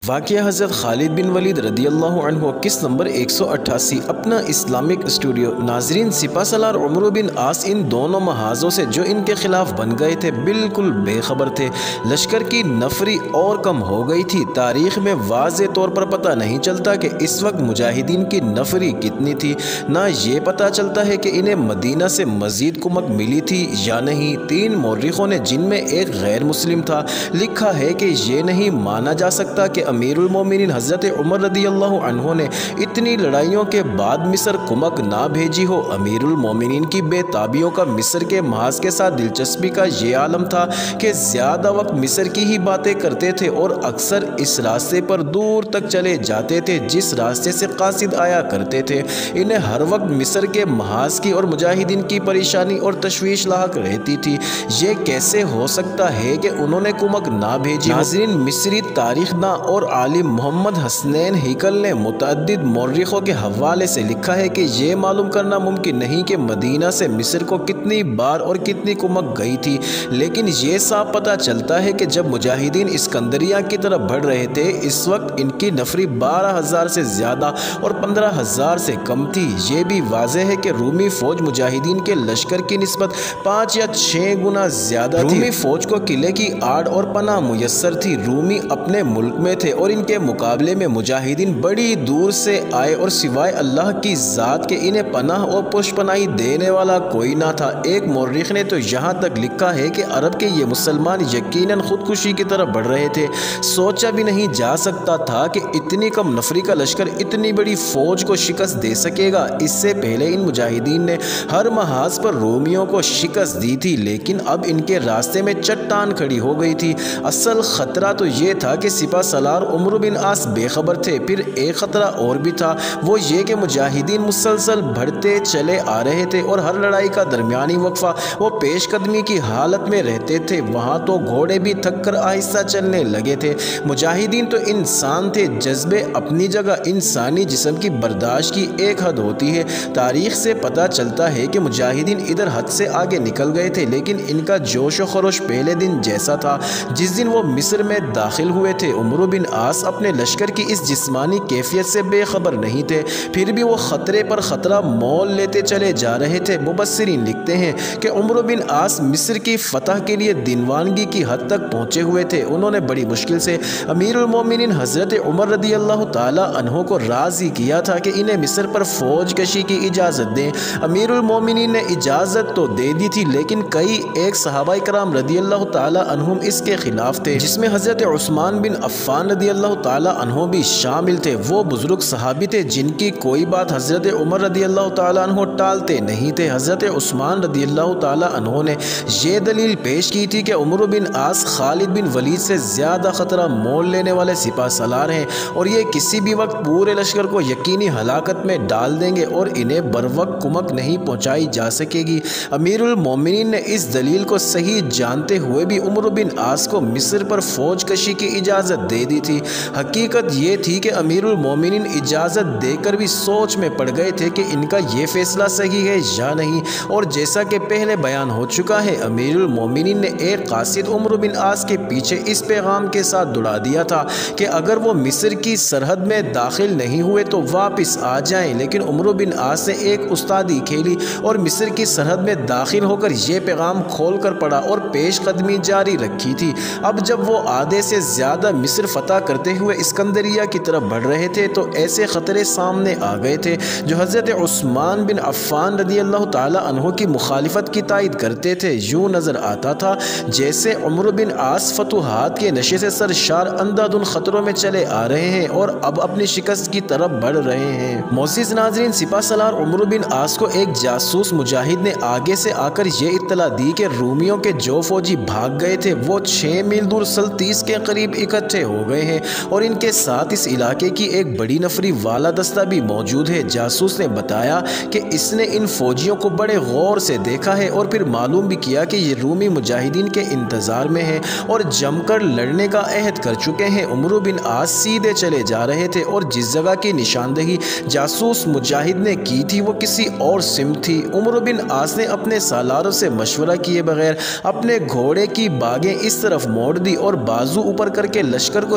واقعہ حضرت خالد بن ولید رضی اللہ عنہ قسط نمبر 188 اپنا اسلامک اسٹوڈیو۔ ناظرین، سپہ سالار عمرو بن عاص ان دونوں محاذوں سے جو ان کے خلاف بن گئے تھے بالکل بے خبر تھے۔ لشکر کی نفری اور کم ہو گئی تھی۔ تاریخ میں واضح طور پر پتہ نہیں چلتا کہ اس وقت مجاہدین کی نفری کتنی تھی، نہ یہ پتہ چلتا ہے کہ انہیں مدینہ سے مزید کمک ملی تھی یا نہیں۔ 3 مورخوں نے، جن میں ایک غیر مسلم تھا، لکھا ہے کہ یہ نہیں مانا جا سکتا کہ امیر المومنین حضرت عمر رضی اللہ عنہ نے اتنی لڑائیوں کے بعد مصر کمک نہ بھیجی ہو۔ امیر المومنین کی بے تابیوں کا مصر کے محاذ کے ساتھ دلچسپی کا یہ عالم تھا کہ زیادہ وقت مصر کی ہی باتیں کرتے تھے اور اکثر اس راستے پر دور تک چلے جاتے تھے جس راستے سے قاصد آیا کرتے تھے۔ انہیں ہر وقت مصر کے محاذ کی اور مجاہدین کی پریشانی اور تشویش لاحق رہتی تھی۔ یہ کیسے ہو سکتا ہے کہ انہوں نے کمک نہ بھیجی؟ ناظرین، مصری تاریخ داں اور عالم محمد حسنین ہیکل نے متعدد مورخوں کے حوالے سے لکھا ہے کہ یہ معلوم کرنا ممکن نہیں کہ مدینہ سے مصر کو کتنی بار اور کتنی کمک گئی تھی، لیکن یہ صاف پتہ چلتا ہے کہ جب مجاہدین اسکندریہ کی طرف بڑھ رہے تھے اس وقت ان کی نفری 12,000 سے زیادہ اور 15,000 سے کم تھی۔ یہ بھی واضح ہے کہ رومی فوج مجاہدین کے لشکر کی نسبت 5 یا 6 گنا زیادہ تھی۔ رومی فوج کو قلعے کی آڑ اور پناہ میسر تھی۔ رومی اپنے ملک میں تھے اور ان کے مقابلے میں مجاہدین بڑی دور سے آئے اور سوائے اللہ کی ذات کے انہیں پناہ اور پشت پناہی دینے والا کوئی نہ تھا۔ ایک مورخ نے تو یہاں تک لکھا ہے کہ عرب کے یہ مسلمان یقیناً خودکشی کی طرف بڑھ رہے تھے۔ سوچا بھی نہیں جا سکتا تھا کہ اتنی کم نفری کا لشکر اتنی بڑی فوج کو شکست دے سکے گا۔ اس سے پہلے ان مجاہدین نے ہر محاذ پر رومیوں کو شکست دی تھی، لیکن اب ان کے راستے میں چٹان کھڑی ہو گئی تھی۔ اصل خطرہ تو یہ تھا کہ سپہ سالار عمرو بن عاص بے خبر تھے۔ پھر ایک خطرہ اور بھی تھا، وہ یہ کہ مجاہدین مسلسل بڑھتے چلے آ رہے تھے اور ہر لڑائی کا درمیانی وقفہ وہ پیش قدمی کی حالت میں رہتے تھے۔ وہاں تو گھوڑے بھی تھک کر آہستہ چلنے لگے تھے۔ مجاہدین تو انسان تھے، جذبے اپنی جگہ، انسانی جسم کی برداشت کی ایک حد ہوتی ہے۔ تاریخ سے پتہ چلتا ہے کہ مجاہدین ادھر حد سے آگے نکل گئے تھے، لیکن ان کا جوش و خروش پہلے دن جیسا تھا جس دن وہ مصر میں داخل ہوئے تھے۔ عمرو بن عاص اپنے لشکر کی اس جسمانی کیفیت سے بے خبر نہیں تھے، پھر بھی وہ خطرے پر خطرہ مول لیتے چلے جا رہے تھے۔ مبصرین لکھتے ہیں کہ عمرو بن عاص مصر کی فتح کے لیے دینوانگی کی حد تک پہنچے ہوئے تھے۔ انہوں نے بڑی مشکل سے امیر المومنین حضرت عمر رضی اللہ تعالی عنہ کو راضی کیا تھا کہ انہیں مصر پر فوج کشی کی اجازت دیں۔ امیر المومنین نے اجازت تو دے دی تھی، لیکن کئی ایک صحابہ کرام رضی اللہ تعالی عنہم اس کے خلاف تھے، جس میں حضرت عثمان بن عفان رضی اللہ تعالی عنہ بھی شامل تھے۔ وہ بزرگ صحابی تھے جن کی کوئی بات حضرت عمر رضی اللہ تعالی عنہ ٹالتے نہیں تھے۔ حضرت عثمان رضی اللہ تعالی عنہ نے یہ دلیل پیش کی تھی کہ عمرو بن عاص خالد بن ولید سے زیادہ خطرہ مول لینے والے سپہ سالار ہیں اور یہ کسی بھی وقت پورے لشکر کو یقینی ہلاکت میں ڈال دیں گے اور انہیں بروقت کمک نہیں پہنچائی جا سکے گی۔ امیر المومنین نے اس دلیل کو صحیح جانتے ہوئے بھی عمرو بن عاص کو مصر پر فوج کشی کی اجازت دے دی تھی۔ حقیقت یہ تھی کہ امیر المومنین اجازت دے کر بھی سوچ میں پڑ گئے تھے کہ ان کا یہ فیصلہ صحیح ہے یا نہیں، اور جیسا کہ پہلے بیان ہو چکا ہے امیر المومنین نے ایک قاصد عمرو بن عاص کے پیچھے اس پیغام کے ساتھ دوڑا دیا تھا کہ اگر وہ مصر کی سرحد میں داخل نہیں ہوئے تو واپس آ جائیں، لیکن عمرو بن عاص نے ایک استادی کھیلی اور مصر کی سرحد میں داخل ہو کر یہ پیغام کھول کر پڑھا اور پیش قدمی جاری رکھی تھی۔ اب جب وہ آدھے سے زیادہ مصر فتح کرتے ہوئے اسکندریہ کی طرف بڑھ رہے تھے تو ایسے خطرے سامنے آ گئے تھے جو حضرت عثمان بن عفان رضی اللہ تعالی عنہ کی مخالفت کی تائید کرتے تھے۔ یوں نظر آتا تھا جیسے عمرو بن عاص فتوحات کے نشے سے سرشار اندھادھند خطروں میں چلے آ رہے ہیں اور اب اپنی شکست کی طرف بڑھ رہے ہیں۔ معزز ناظرین، سپہ سالار عمرو بن عاص کو ایک جاسوس مجاہد نے آگے سے آ کر یہ اطلاع دی کہ رومیوں کے جو فوجی بھاگ گئے تھے وہ 6 میل دور سلتیس کے قریب اکٹھے ہو گئے ہیں اور ان کے ساتھ اس علاقے کی ایک بڑی نفری والا دستہ بھی موجود ہے۔ جاسوس نے بتایا کہ اس نے ان فوجیوں کو بڑے غور سے دیکھا ہے اور پھر معلوم بھی کیا کہ یہ رومی مجاہدین کے انتظار میں ہیں اور جم کر لڑنے کا عہد کر چکے ہیں۔ عمرو بن عاص سیدھے چلے جا رہے تھے اور جس جگہ کی نشاندہی جاسوس مجاہد نے کی تھی وہ کسی اور سمت تھی۔ عمرو بن عاص نے اپنے سالاروں سے مشورہ کیے بغیر اپنے گھوڑے کی باگیں اس طرف موڑ دی اور بازو اوپر کر کے لشکر کو